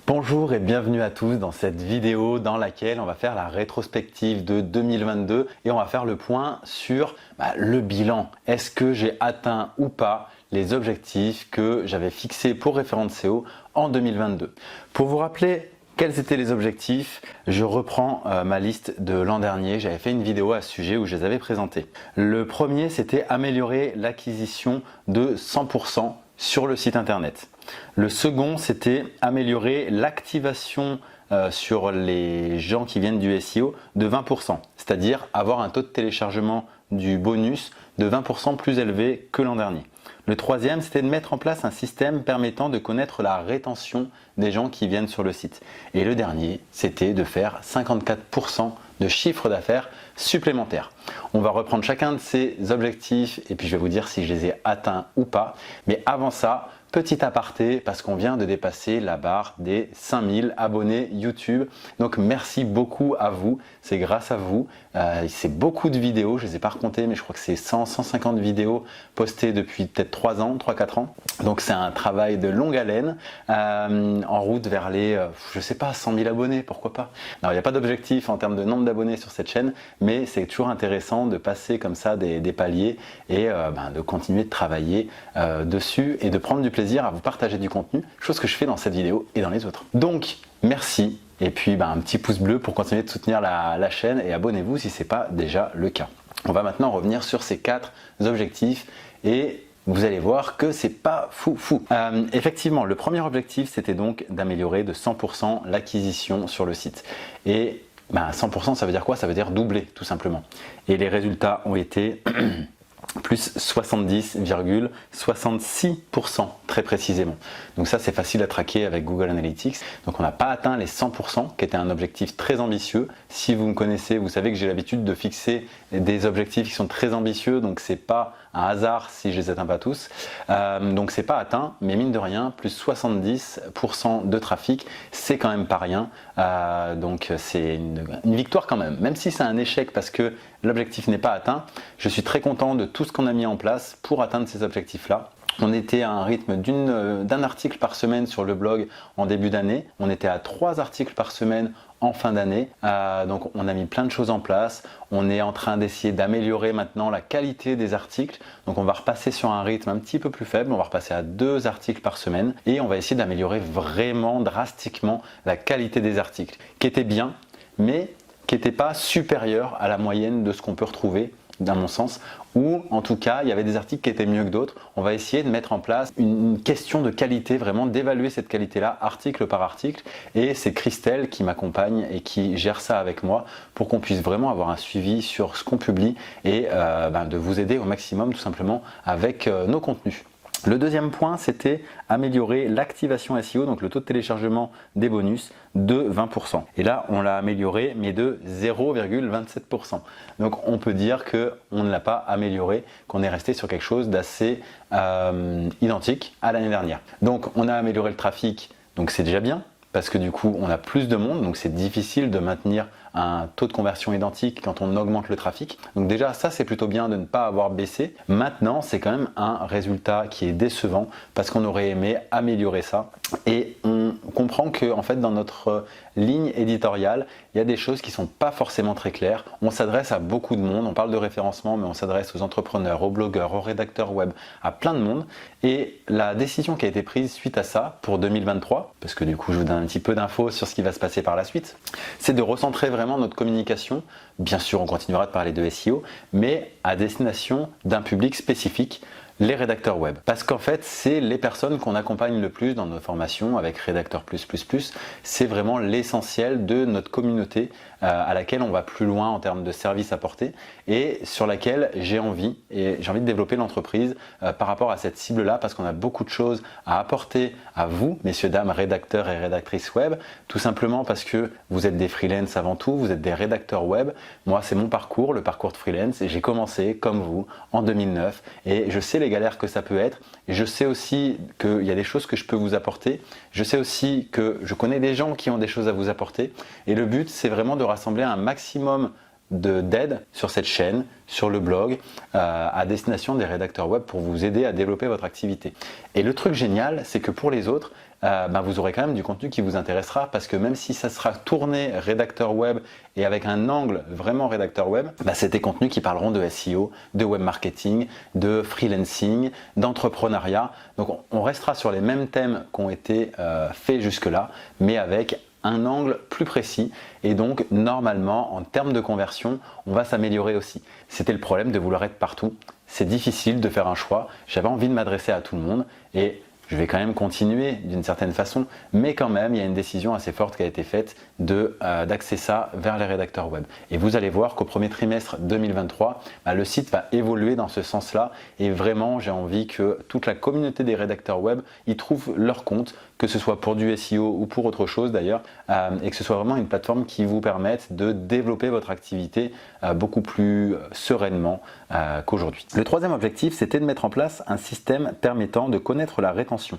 Bonjour et bienvenue à tous dans cette vidéo dans laquelle on va faire la rétrospective de 2022 et on va faire le point sur le bilan. Est-ce que j'ai atteint ou pas les objectifs que j'avais fixés pour Référent SEO en 2022? Pour vous rappeler quels étaient les objectifs, je reprends ma liste de l'an dernier. J'avais fait une vidéo à ce sujet où je les avais présentés. Le premier, c'était améliorer l'acquisition de 100% sur le site internet. Le second, c'était améliorer l'activation sur les gens qui viennent du SEO de 20%, c'est-à-dire avoir un taux de téléchargement du bonus de 20% plus élevé que l'an dernier. Le troisième, c'était de mettre en place un système permettant de connaître la rétention des gens qui viennent sur le site. Et le dernier, c'était de faire 54% de chiffre d'affaires supplémentaire. On va reprendre chacun de ces objectifs et puis je vais vous dire si je les ai atteints ou pas. Mais avant ça, petit aparté parce qu'on vient de dépasser la barre des 5000 abonnés YouTube. Donc merci beaucoup à vous, c'est grâce à vous. C'est beaucoup de vidéos, je ne les ai pas recomptées mais je crois que c'est 100-150 vidéos postées depuis peut-être 3-4 ans. Donc c'est un travail de longue haleine en route vers les, je sais pas, 100 000 abonnés, pourquoi pas. Alors il n'y a pas d'objectif en termes de nombre d'abonnés sur cette chaîne, mais c'est toujours intéressant de passer comme ça des paliers et de continuer de travailler dessus et de prendre du plaisir à vous partager du contenu, chose que je fais dans cette vidéo et dans les autres. Donc merci et puis un petit pouce bleu pour continuer de soutenir la chaîne et abonnez-vous si ce n'est pas déjà le cas. On va maintenant revenir sur ces 4 objectifs et vous allez voir que c'est pas fou. Effectivement, le premier objectif, c'était donc d'améliorer de 100% l'acquisition sur le site. Et 100%, ça veut dire quoi? Ça veut dire doubler, tout simplement. Et les résultats ont été plus 70,66% très précisément. Donc ça, c'est facile à traquer avec Google Analytics. Donc on n'a pas atteint les 100% qui était un objectif très ambitieux. Si vous me connaissez, vous savez que j'ai l'habitude de fixer des objectifs qui sont très ambitieux. Donc c'est pas un hasard si je les atteins pas tous. Donc c'est pas atteint, mais mine de rien, plus 70% de trafic, c'est quand même pas rien. Donc c'est une victoire quand même si c'est un échec parce que l'objectif n'est pas atteint. Je suis très content de tout ce qu'on a mis en place pour atteindre ces objectifs-là. On était à un rythme d'un article par semaine sur le blog en début d'année. On était à 3 articles par semaine en fin d'année. Donc on a mis plein de choses en place. On est en train d'essayer d'améliorer maintenant la qualité des articles. Donc on va repasser sur un rythme un petit peu plus faible. On va repasser à 2 articles par semaine et on va essayer d'améliorer vraiment drastiquement la qualité des articles qui était bien, mais qui n'était pas supérieur à la moyenne de ce qu'on peut retrouver, dans mon sens, ou en tout cas il y avait des articles qui étaient mieux que d'autres. On va essayer de mettre en place une question de qualité, vraiment d'évaluer cette qualité-là article par article, et c'est Christelle qui m'accompagne et qui gère ça avec moi pour qu'on puisse vraiment avoir un suivi sur ce qu'on publie et de vous aider au maximum tout simplement avec nos contenus. Le deuxième point, c'était améliorer l'activation SEO, donc le taux de téléchargement des bonus de 20%. Et là, on l'a amélioré, mais de 0,27%. Donc, on peut dire qu'on ne l'a pas amélioré, qu'on est resté sur quelque chose d'assez identique à l'année dernière. Donc, on a amélioré le trafic, donc c'est déjà bien, parce que du coup, on a plus de monde, donc c'est difficile de maintenir un taux de conversion identique quand on augmente le trafic. Donc déjà, ça, c'est plutôt bien de ne pas avoir baissé. Maintenant, c'est quand même un résultat qui est décevant parce qu'on aurait aimé améliorer ça. Et on comprend que en fait, dans notre ligne éditoriale, il y a des choses qui ne sont pas forcément très claires. On s'adresse à beaucoup de monde. On parle de référencement, mais on s'adresse aux entrepreneurs, aux blogueurs, aux rédacteurs web, à plein de monde. Et la décision qui a été prise suite à ça pour 2023, parce que du coup, je vous donne un petit peu d'infos sur ce qui va se passer par la suite, c'est de recentrer vraiment notre communication. Bien sûr, on continuera de parler de SEO, mais à destination d'un public spécifique, les rédacteurs web. Parce qu'en fait, c'est les personnes qu'on accompagne le plus dans nos formations avec Rédacteur++. C'est vraiment l'essentiel de notre communauté à laquelle on va plus loin en termes de services apportés et sur laquelle j'ai envie de développer l'entreprise par rapport à cette cible-là parce qu'on a beaucoup de choses à apporter à vous, messieurs, dames, rédacteurs et rédactrices web, tout simplement parce que vous êtes des freelances avant tout, vous êtes des rédacteurs web. Moi, c'est mon parcours, le parcours de freelance et j'ai commencé comme vous en 2009 et je sais les galères que ça peut être. Je sais aussi qu'il y a des choses que je peux vous apporter. Je sais aussi que je connais des gens qui ont des choses à vous apporter et le but, c'est vraiment de rassembler un maximum d'aide sur cette chaîne, sur le blog, à destination des rédacteurs web pour vous aider à développer votre activité. Et le truc génial, c'est que pour les autres, vous aurez quand même du contenu qui vous intéressera, parce que même si ça sera tourné rédacteur web et avec un angle vraiment rédacteur web, c'est des contenus qui parleront de SEO, de web marketing, de freelancing, d'entrepreneuriat. Donc on restera sur les mêmes thèmes qui ont été faits jusque-là, mais avec un angle plus précis, et donc normalement en termes de conversion on va s'améliorer aussi. C'était le problème de vouloir être partout, c'est difficile de faire un choix. J'avais envie de m'adresser à tout le monde et je vais quand même continuer d'une certaine façon, mais quand même il y a une décision assez forte qui a été faite d'axer ça vers les rédacteurs web. Et vous allez voir qu'au premier trimestre 2023, le site va évoluer dans ce sens-là, et vraiment j'ai envie que toute la communauté des rédacteurs web y trouve leur compte, que ce soit pour du SEO ou pour autre chose d'ailleurs, et que ce soit vraiment une plateforme qui vous permette de développer votre activité beaucoup plus sereinement qu'aujourd'hui. Le troisième objectif, c'était de mettre en place un système permettant de connaître la rétention.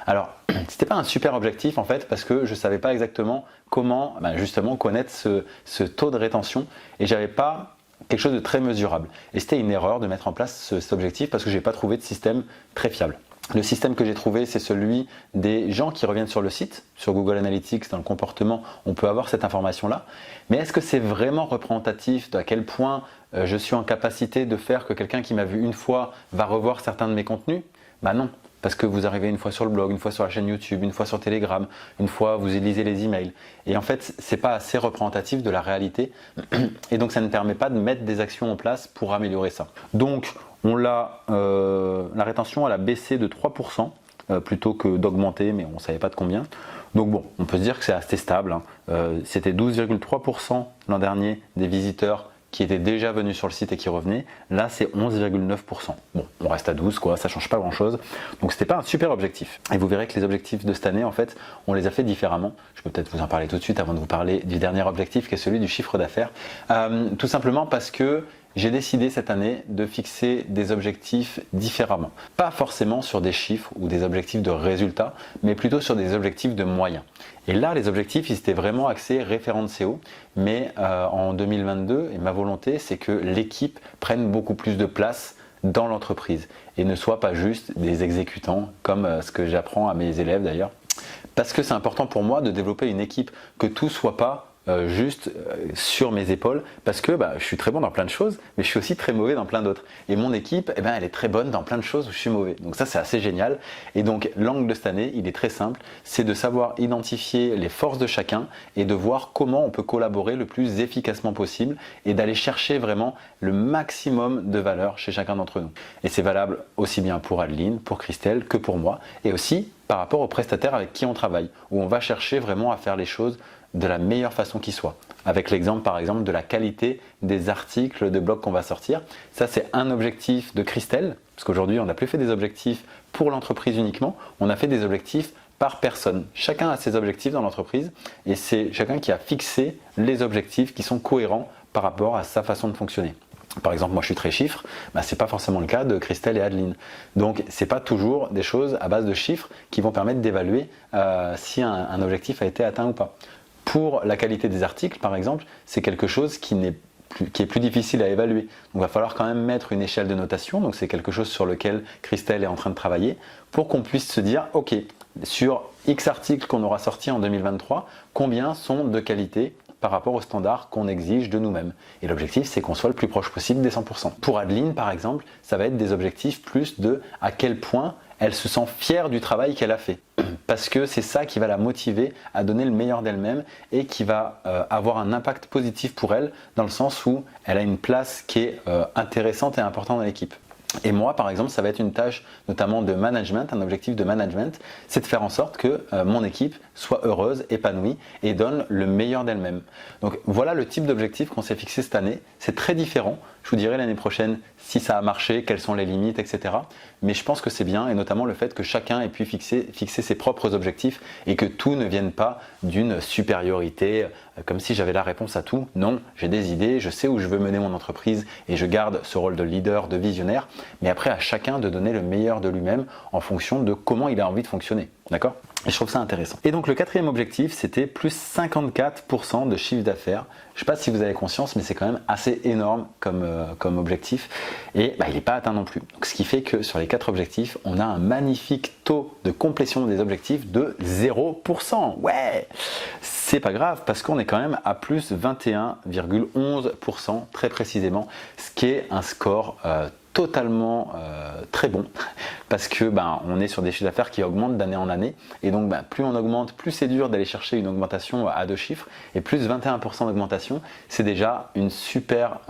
Alors, c'était pas un super objectif en fait, parce que je savais pas exactement comment justement connaître ce taux de rétention, et j'avais pas quelque chose de très mesurable. Et c'était une erreur de mettre en place cet objectif, parce que j'ai pas trouvé de système très fiable. Le système que j'ai trouvé, c'est celui des gens qui reviennent sur le site. Sur Google Analytics, dans le comportement, on peut avoir cette information-là. Mais est-ce que c'est vraiment représentatif d'à quel point je suis en capacité de faire que quelqu'un qui m'a vu une fois va revoir certains de mes contenus? Non, parce que vous arrivez une fois sur le blog, une fois sur la chaîne YouTube, une fois sur Telegram, une fois vous lisez les emails. Et en fait, c'est pas assez représentatif de la réalité. Et donc, ça ne permet pas de mettre des actions en place pour améliorer ça. Donc, la rétention elle a baissé de 3% plutôt que d'augmenter, mais on ne savait pas de combien. Donc bon, on peut se dire que c'est assez stable. C'était 12,3% l'an dernier des visiteurs qui étaient déjà venus sur le site et qui revenaient. Là, c'est 11,9%. Bon, on reste à 12, quoi, ça change pas grand-chose. Donc, c'était pas un super objectif. Et vous verrez que les objectifs de cette année, en fait, on les a fait différemment. Je peux peut-être vous en parler tout de suite avant de vous parler du dernier objectif, qui est celui du chiffre d'affaires. Tout simplement parce que j'ai décidé cette année de fixer des objectifs différemment. Pas forcément sur des chiffres ou des objectifs de résultats, mais plutôt sur des objectifs de moyens. Et là, les objectifs, ils étaient vraiment axés référent de SEO, mais en 2022, et ma volonté, c'est que l'équipe prenne beaucoup plus de place dans l'entreprise et ne soit pas juste des exécutants, comme ce que j'apprends à mes élèves d'ailleurs. Parce que c'est important pour moi de développer une équipe, que tout soit pas juste sur mes épaules, parce que je suis très bon dans plein de choses, mais je suis aussi très mauvais dans plein d'autres. Et mon équipe, elle est très bonne dans plein de choses où je suis mauvais. Donc ça, c'est assez génial. Et donc l'angle de cette année, il est très simple, c'est de savoir identifier les forces de chacun et de voir comment on peut collaborer le plus efficacement possible et d'aller chercher vraiment le maximum de valeur chez chacun d'entre nous. Et c'est valable aussi bien pour Adeline, pour Christelle que pour moi, et aussi par rapport aux prestataires avec qui on travaille, où on va chercher vraiment à faire les choses de la meilleure façon qui soit. Avec l'exemple par exemple de la qualité des articles de blog qu'on va sortir. Ça, c'est un objectif de Christelle, parce qu'aujourd'hui on n'a plus fait des objectifs pour l'entreprise uniquement, on a fait des objectifs par personne. Chacun a ses objectifs dans l'entreprise et c'est chacun qui a fixé les objectifs qui sont cohérents par rapport à sa façon de fonctionner. Par exemple, moi je suis très chiffre, c'est pas forcément le cas de Christelle et Adeline. Donc c'est pas toujours des choses à base de chiffres qui vont permettre d'évaluer si un objectif a été atteint ou pas. Pour la qualité des articles, par exemple, c'est quelque chose qui est plus difficile à évaluer. Donc il va falloir quand même mettre une échelle de notation, donc c'est quelque chose sur lequel Christelle est en train de travailler, pour qu'on puisse se dire, ok, sur X articles qu'on aura sortis en 2023, combien sont de qualité par rapport aux standards qu'on exige de nous-mêmes. Et l'objectif, c'est qu'on soit le plus proche possible des 100%. Pour Adeline, par exemple, ça va être des objectifs plus de à quel point elle se sent fière du travail qu'elle a fait. Parce que c'est ça qui va la motiver à donner le meilleur d'elle-même et qui va avoir un impact positif pour elle, dans le sens où elle a une place qui est intéressante et importante dans l'équipe. Et moi, par exemple, ça va être une tâche notamment de management, un objectif de management, c'est de faire en sorte que mon équipe soit heureuse, épanouie et donne le meilleur d'elle-même. Donc voilà le type d'objectif qu'on s'est fixé cette année. C'est très différent. Je vous dirai l'année prochaine si ça a marché, quelles sont les limites, etc. Mais je pense que c'est bien, et notamment le fait que chacun ait pu fixer ses propres objectifs et que tout ne vienne pas d'une supériorité, comme si j'avais la réponse à tout. Non, j'ai des idées, je sais où je veux mener mon entreprise et je garde ce rôle de leader, de visionnaire. mais après à chacun de donner le meilleur de lui-même en fonction de comment il a envie de fonctionner. D'accord ? Et je trouve ça intéressant. Et donc le quatrième objectif, c'était plus 54% de chiffre d'affaires. Je ne sais pas si vous avez conscience, mais c'est quand même assez énorme comme objectif. Et il n'est pas atteint non plus. Donc, ce qui fait que sur les 4 objectifs, on a un magnifique taux de complétion des objectifs de 0%. Ouais, c'est pas grave parce qu'on est quand même à plus 21,11% très précisément, ce qui est un score totalement très bon parce que on est sur des chiffres d'affaires qui augmentent d'année en année et donc plus on augmente, plus c'est dur d'aller chercher une augmentation à 2 chiffres et plus 21% d'augmentation, c'est déjà une super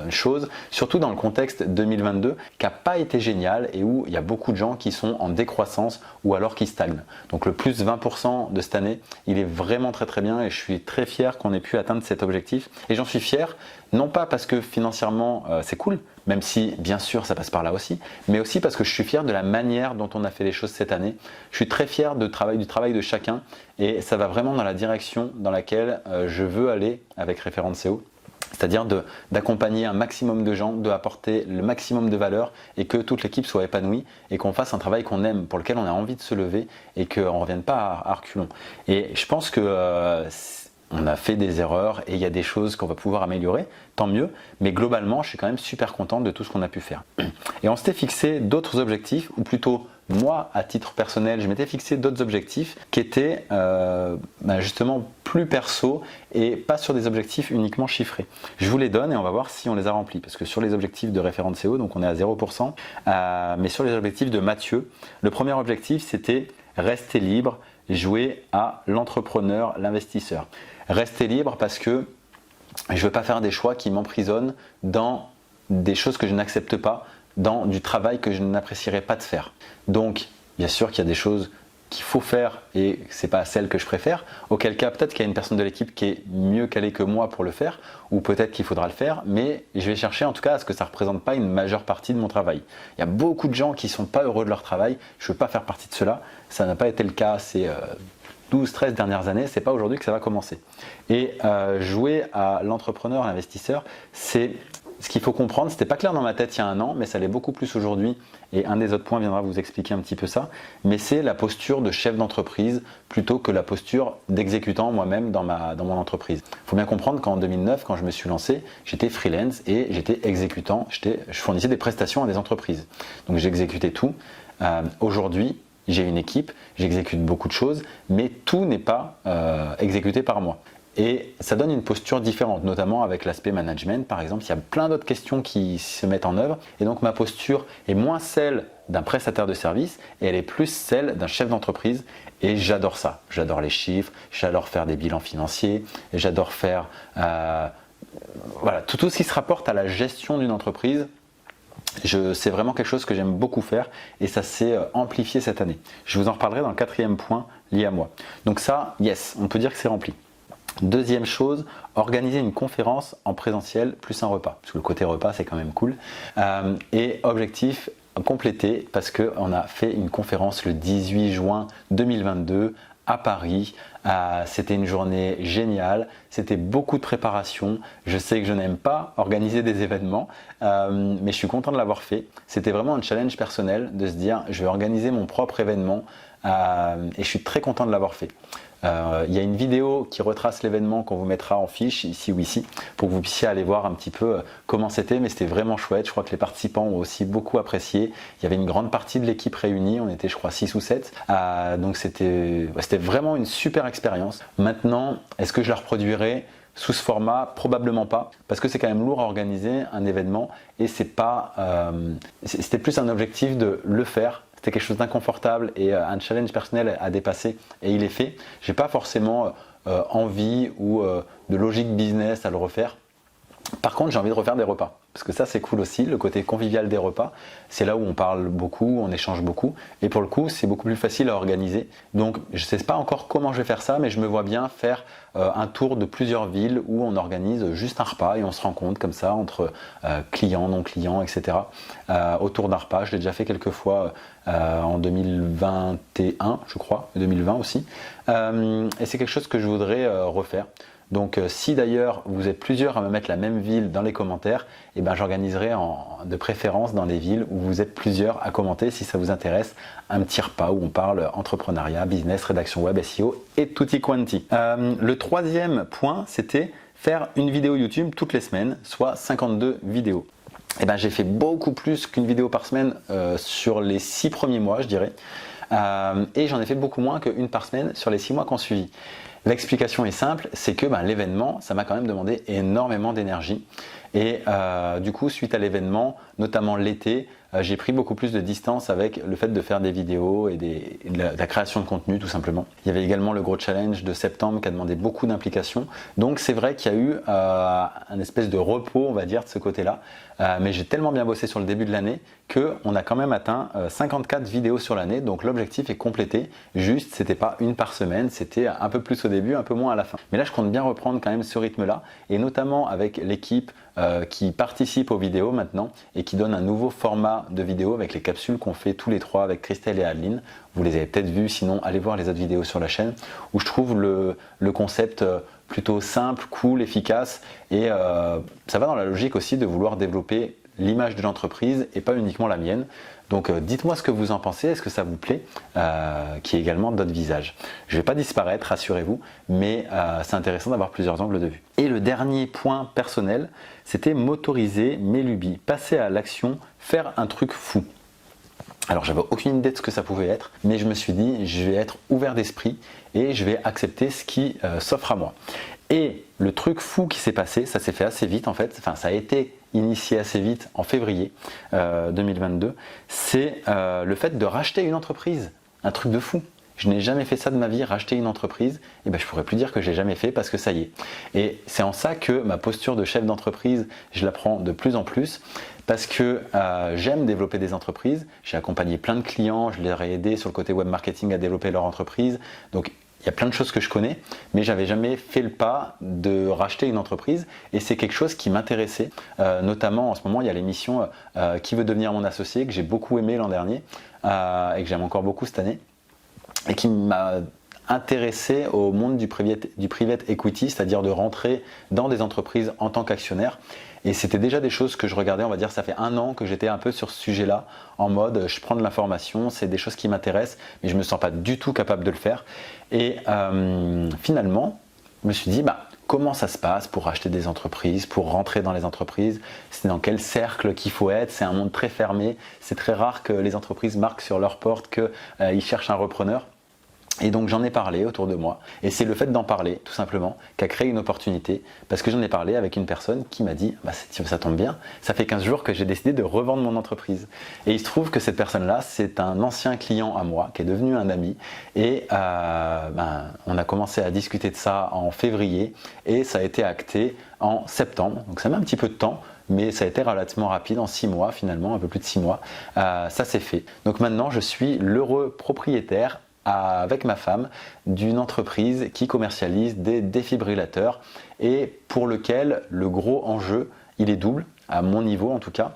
chose, surtout dans le contexte 2022 qui n'a pas été génial et où il y a beaucoup de gens qui sont en décroissance ou alors qui stagnent. Donc le plus 20% de cette année, il est vraiment très très bien et je suis très fier qu'on ait pu atteindre cet objectif et j'en suis fier non pas parce que financièrement c'est cool, même si bien sûr ça passe par là aussi, mais aussi parce que je suis fier de la manière dont on a fait les choses cette année. Je suis très fier du travail de chacun et ça va vraiment dans la direction dans laquelle je veux aller avec Référente SEO. C'est-à-dire d'accompagner un maximum de gens, d'apporter le maximum de valeur et que toute l'équipe soit épanouie et qu'on fasse un travail qu'on aime, pour lequel on a envie de se lever et qu'on ne revienne pas à reculons. Et je pense que on a fait des erreurs et il y a des choses qu'on va pouvoir améliorer, tant mieux, mais globalement je suis quand même super content de tout ce qu'on a pu faire. Et on s'était fixé d'autres objectifs, ou plutôt moi à titre personnel, je m'étais fixé d'autres objectifs qui étaient justement plus perso et pas sur des objectifs uniquement chiffrés. Je vous les donne et on va voir si on les a remplis, parce que sur les objectifs de Référente SEO, donc on est à 0%, mais sur les objectifs de Mathieu, le premier objectif c'était rester libre, jouer à l'entrepreneur, l'investisseur. Rester libre parce que je ne veux pas faire des choix qui m'emprisonnent dans des choses que je n'accepte pas, dans du travail que je n'apprécierais pas de faire. Donc, bien sûr qu'il y a des choses qu'il faut faire et ce n'est pas celles que je préfère, auquel cas peut-être qu'il y a une personne de l'équipe qui est mieux calée que moi pour le faire, ou peut-être qu'il faudra le faire, mais je vais chercher en tout cas à ce que ça ne représente pas une majeure partie de mon travail. Il y a beaucoup de gens qui ne sont pas heureux de leur travail, je ne veux pas faire partie de cela, ça n'a pas été le cas ces 12-13 dernières années, c'est pas aujourd'hui que ça va commencer. Et jouer à l'entrepreneur, à l'investisseur, c'est ce qu'il faut comprendre. C'était pas clair dans ma tête il y a un an, mais ça l'est beaucoup plus aujourd'hui. Et un des autres points viendra vous expliquer un petit peu ça. Mais c'est la posture de chef d'entreprise plutôt que la posture d'exécutant moi-même dans mon entreprise. Il faut bien comprendre qu'en 2009, quand je me suis lancé, j'étais freelance et j'étais exécutant. Je fournissais des prestations à des entreprises. Donc j'exécutais tout. Aujourd'hui, j'ai une équipe, j'exécute beaucoup de choses, mais tout n'est pas exécuté par moi. Et ça donne une posture différente, notamment avec l'aspect management par exemple. Il y a plein d'autres questions qui se mettent en œuvre. Et donc ma posture est moins celle d'un prestataire de service et elle est plus celle d'un chef d'entreprise. Et j'adore ça. J'adore les chiffres, j'adore faire des bilans financiers, j'adore faire voilà, tout ce qui se rapporte à la gestion d'une entreprise. C'est vraiment quelque chose que j'aime beaucoup faire et ça s'est amplifié cette année. Je vous en reparlerai dans le 4e point lié à moi. Donc ça, yes, on peut dire que c'est rempli. Deuxième chose, organiser une conférence en présentiel plus un repas. Parce que le côté repas, c'est quand même cool. Et objectif complété parce qu'on a fait une conférence le 18 juin 2022 à Paris. C'était une journée géniale, c'était beaucoup de préparation. Je sais que je n'aime pas organiser des événements, mais je suis content de l'avoir fait. C'était vraiment un challenge personnel de se dire je vais organiser mon propre événement et je suis très content de l'avoir fait. Il y a une vidéo qui retrace l'événement qu'on vous mettra en fiche ici ou ici pour que vous puissiez aller voir un petit peu comment c'était, mais c'était vraiment chouette. Je crois que les participants ont aussi beaucoup apprécié. Il y avait une grande partie de l'équipe réunie, on était je crois 6 ou 7, donc c'était vraiment une super expérience. Maintenant, est-ce que je la reproduirai sous ce format? Probablement pas, parce que c'est quand même lourd à organiser un événement et c'était plus un objectif de le faire. C'était quelque chose d'inconfortable et un challenge personnel à dépasser et il est fait. Je n'ai pas forcément envie ou de logique business à le refaire. Par contre, j'ai envie de refaire des repas. Parce que ça, c'est cool aussi, le côté convivial des repas. C'est là où on parle beaucoup, on échange beaucoup. Et pour le coup, c'est beaucoup plus facile à organiser. Donc, je ne sais pas encore comment je vais faire ça, mais je me vois bien faire un tour de plusieurs villes où on organise juste un repas et on se rencontre comme ça entre clients, non-clients, etc. Autour d'un repas. Je l'ai déjà fait quelques fois en 2021, je crois, 2020 aussi. Et c'est quelque chose que je voudrais refaire. Donc si d'ailleurs vous êtes plusieurs à me mettre la même ville dans les commentaires, eh ben, j'organiserai de préférence dans des villes où vous êtes plusieurs à commenter si ça vous intéresse, un petit repas où on parle entrepreneuriat, business, rédaction web, SEO et tutti quanti. Le troisième point, c'était faire une vidéo YouTube toutes les semaines, soit 52 vidéos. Eh ben, j'ai fait beaucoup plus qu'une vidéo par semaine sur les 6 premiers mois, je dirais. Et j'en ai fait beaucoup moins qu'une par semaine sur les 6 mois qui ont suivi. L'explication est simple, c'est que l'événement, ça m'a quand même demandé énormément d'énergie. Et du coup, suite à l'événement, notamment l'été, j'ai pris beaucoup plus de distance avec le fait de faire des vidéos et de la création de contenu tout simplement. Il y avait également le gros challenge de septembre qui a demandé beaucoup d'implication. Donc c'est vrai qu'il y a eu un espèce de repos, on va dire, de ce côté-là. Mais j'ai tellement bien bossé sur le début de l'année qu'on a quand même atteint 54 vidéos sur l'année. Donc l'objectif est complété. Juste, c'était pas une par semaine, c'était un peu plus au début, un peu moins à la fin. Mais là, je compte bien reprendre quand même ce rythme-là. Et notamment avec l'équipe qui participe aux vidéos maintenant et qui donne un nouveau format de vidéos avec les capsules qu'on fait tous les trois avec Christelle et Adeline. Vous les avez peut-être vues, sinon allez voir les autres vidéos sur la chaîne où je trouve le concept plutôt simple, cool, efficace et ça va dans la logique aussi de vouloir développer l'image de l'entreprise et pas uniquement la mienne. Donc dites-moi ce que vous en pensez, est-ce que ça vous plaît qu'il y ait également d'autres visages. Je ne vais pas disparaître, rassurez-vous, mais c'est intéressant d'avoir plusieurs angles de vue. Et le dernier point personnel, c'était m'autoriser mes lubies, passer à l'action, faire un truc fou. Alors j'avais aucune idée de ce que ça pouvait être, mais je me suis dit je vais être ouvert d'esprit et je vais accepter ce qui s'offre à moi. Et le truc fou qui s'est passé, ça s'est fait assez vite en fait, enfin ça a été initié assez vite en février 2022, c'est le fait de racheter une entreprise, un truc de fou. Je n'ai jamais fait ça de ma vie, racheter une entreprise, et ben je pourrais plus dire que je l'ai jamais fait parce que ça y est. Et c'est en ça que ma posture de chef d'entreprise, je la prends de plus en plus parce que j'aime développer des entreprises. J'ai accompagné plein de clients, je leur ai aidé sur le côté web marketing à développer leur entreprise. Donc il y a plein de choses que je connais, mais j'avais jamais fait le pas de racheter une entreprise et c'est quelque chose qui m'intéressait. Notamment en ce moment, il y a l'émission Qui veut devenir mon associé que j'ai beaucoup aimé l'an dernier et que j'aime encore beaucoup cette année et qui m'a intéressé au monde du private equity, c'est-à-dire de rentrer dans des entreprises en tant qu'actionnaire. Et c'était déjà des choses que je regardais, on va dire, ça fait 1 an que j'étais un peu sur ce sujet-là, en mode je prends de l'information, c'est des choses qui m'intéressent, mais je ne me sens pas du tout capable de le faire. Et finalement, je me suis dit, comment ça se passe pour acheter des entreprises, pour rentrer dans les entreprises, c'est dans quel cercle qu'il faut être, c'est un monde très fermé, c'est très rare que les entreprises marquent sur leur porte qu'ils cherchent un repreneur. Et donc j'en ai parlé autour de moi et c'est le fait d'en parler tout simplement qui a créé une opportunité parce que j'en ai parlé avec une personne qui m'a dit ça tombe bien, ça fait 15 jours que j'ai décidé de revendre mon entreprise. Et il se trouve que cette personne-là c'est un ancien client à moi qui est devenu un ami et on a commencé à discuter de ça en février et ça a été acté en septembre, donc ça met un petit peu de temps. Mais ça a été relativement rapide, en 6 mois finalement, un peu plus de 6 mois, ça s'est fait. Donc maintenant je suis l'heureux propriétaire avec ma femme d'une entreprise qui commercialise des défibrillateurs et pour lequel le gros enjeu, il est double, à mon niveau en tout cas,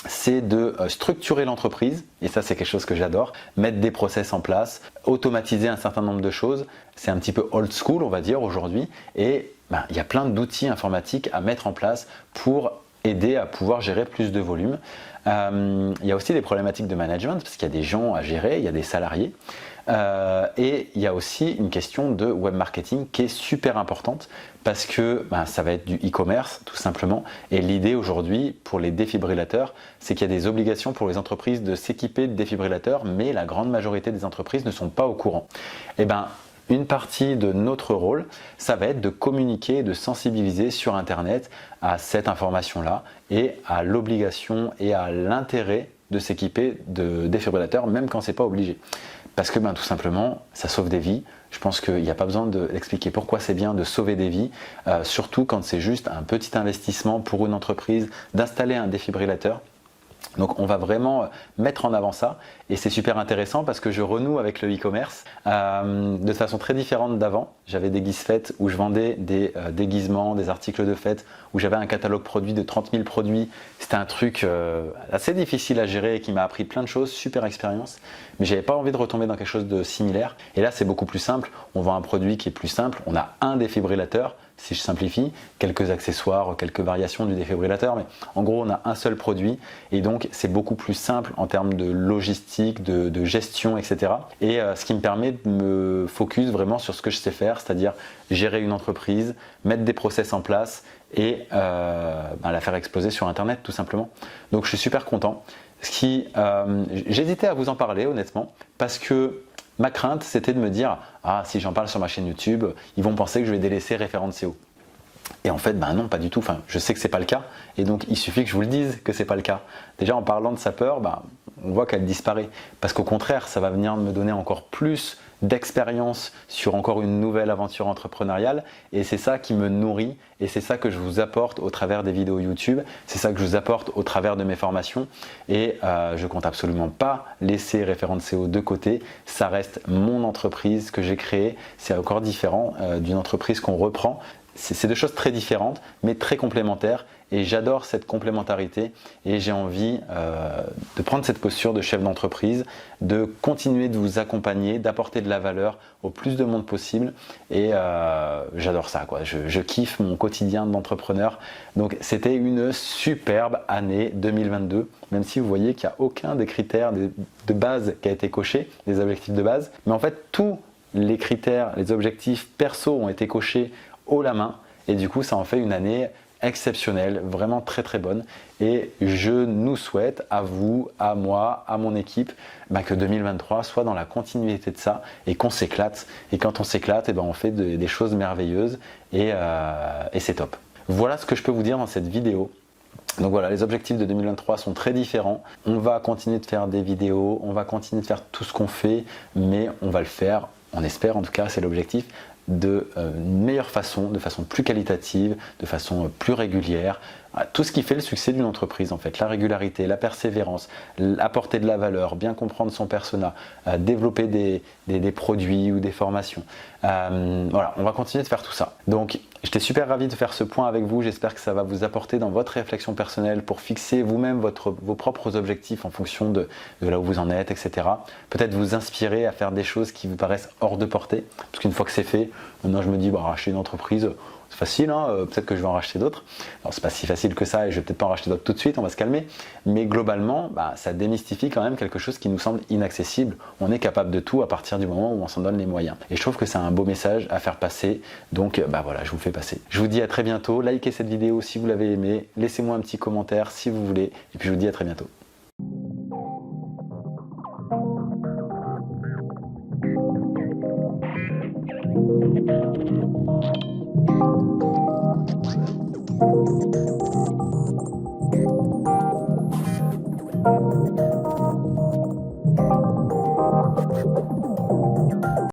c'est de structurer l'entreprise, et ça c'est quelque chose que j'adore, mettre des process en place, automatiser un certain nombre de choses, c'est un petit peu old school on va dire aujourd'hui, et il y a plein d'outils informatiques à mettre en place pour aider à pouvoir gérer plus de volume. Il y a aussi des problématiques de management parce qu'il y a des gens à gérer, il y a des salariés. Et il y a aussi une question de web marketing qui est super importante parce que ça va être du e-commerce tout simplement. Et l'idée aujourd'hui pour les défibrillateurs, c'est qu'il y a des obligations pour les entreprises de s'équiper de défibrillateurs, mais la grande majorité des entreprises ne sont pas au courant. Et une partie de notre rôle, ça va être de communiquer et de sensibiliser sur Internet à cette information-là et à l'obligation et à l'intérêt de s'équiper de défibrillateurs, même quand c'est pas obligé. Parce que tout simplement, ça sauve des vies. Je pense qu'il n'y a pas besoin d'expliquer pourquoi c'est bien de sauver des vies, surtout quand c'est juste un petit investissement pour une entreprise d'installer un défibrillateur. Donc on va vraiment mettre en avant ça et c'est super intéressant parce que je renoue avec le e-commerce de façon très différente d'avant. J'avais des guises-fêtes où je vendais des déguisements, des articles de fête, où j'avais un catalogue produit de 30 000 produits. C'était un truc assez difficile à gérer et qui m'a appris plein de choses, super expérience. Mais j'avais pas envie de retomber dans quelque chose de similaire. Et là c'est beaucoup plus simple, on vend un produit qui est plus simple, on a un défibrillateur. si je simplifie, quelques accessoires, quelques variations du défibrillateur, mais en gros on a un seul produit et donc c'est beaucoup plus simple en termes de logistique, de gestion, etc. Et ce qui me permet de me focus vraiment sur ce que je sais faire, c'est-à-dire gérer une entreprise, mettre des process en place et la faire exploser sur internet tout simplement. Donc je suis super content. J'hésitais à vous en parler honnêtement parce que ma crainte c'était de me dire ah si j'en parle sur ma chaîne YouTube ils vont penser que je vais délaisser référent SEO. Et en fait non pas du tout, je sais que c'est pas le cas et donc il suffit que je vous le dise que c'est pas le cas. Déjà en parlant de sa peur, on voit qu'elle disparaît parce qu'au contraire ça va venir me donner encore plus d'expérience sur encore une nouvelle aventure entrepreneuriale et c'est ça qui me nourrit et c'est ça que je vous apporte au travers des vidéos YouTube, c'est ça que je vous apporte au travers de mes formations et je compte absolument pas laisser référent SEO de côté, ça reste mon entreprise que j'ai créée, c'est encore différent d'une entreprise qu'on reprend. C'est deux choses très différentes mais très complémentaires et j'adore cette complémentarité et j'ai envie de prendre cette posture de chef d'entreprise, de continuer de vous accompagner, d'apporter de la valeur au plus de monde possible et j'adore ça quoi. Je kiffe mon quotidien d'entrepreneur. Donc c'était une superbe année 2022, même si vous voyez qu'il n'y a aucun des critères de base qui a été coché, des objectifs de base, mais en fait tous les critères, les objectifs perso ont été cochés haut la main et du coup ça en fait une année exceptionnelle, vraiment très très bonne et je nous souhaite à vous, à moi, à mon équipe que 2023 soit dans la continuité de ça et qu'on s'éclate et quand on s'éclate on fait des choses merveilleuses et c'est top. Voilà ce que je peux vous dire dans cette vidéo. Donc voilà, les objectifs de 2023 sont très différents. On va continuer de faire des vidéos, on va continuer de faire tout ce qu'on fait, mais on va le faire, on espère en tout cas, c'est l'objectif, de meilleure façon, de façon plus qualitative, de façon plus régulière. Tout ce qui fait le succès d'une entreprise en fait, la régularité, la persévérance, apporter de la valeur, bien comprendre son persona, développer des produits ou des formations. Voilà, on va continuer de faire tout ça. Donc j'étais super ravi de faire ce point avec vous, j'espère que ça va vous apporter dans votre réflexion personnelle pour fixer vous-même vos propres objectifs en fonction de là où vous en êtes, etc. Peut-être vous inspirer à faire des choses qui vous paraissent hors de portée, parce qu'une fois que c'est fait, maintenant je me dis racheter une entreprise, c'est facile, peut-être que je vais en racheter d'autres. Alors c'est pas si facile que ça et je vais peut-être pas en racheter d'autres tout de suite, on va se calmer. Mais globalement, ça démystifie quand même quelque chose qui nous semble inaccessible. On est capable de tout à partir du moment où on s'en donne les moyens. Et je trouve que c'est un beau message à faire passer. Donc voilà, je vous le fais passer. Je vous dis à très bientôt. Likez cette vidéo si vous l'avez aimée. Laissez-moi un petit commentaire si vous voulez. Et puis je vous dis à très bientôt.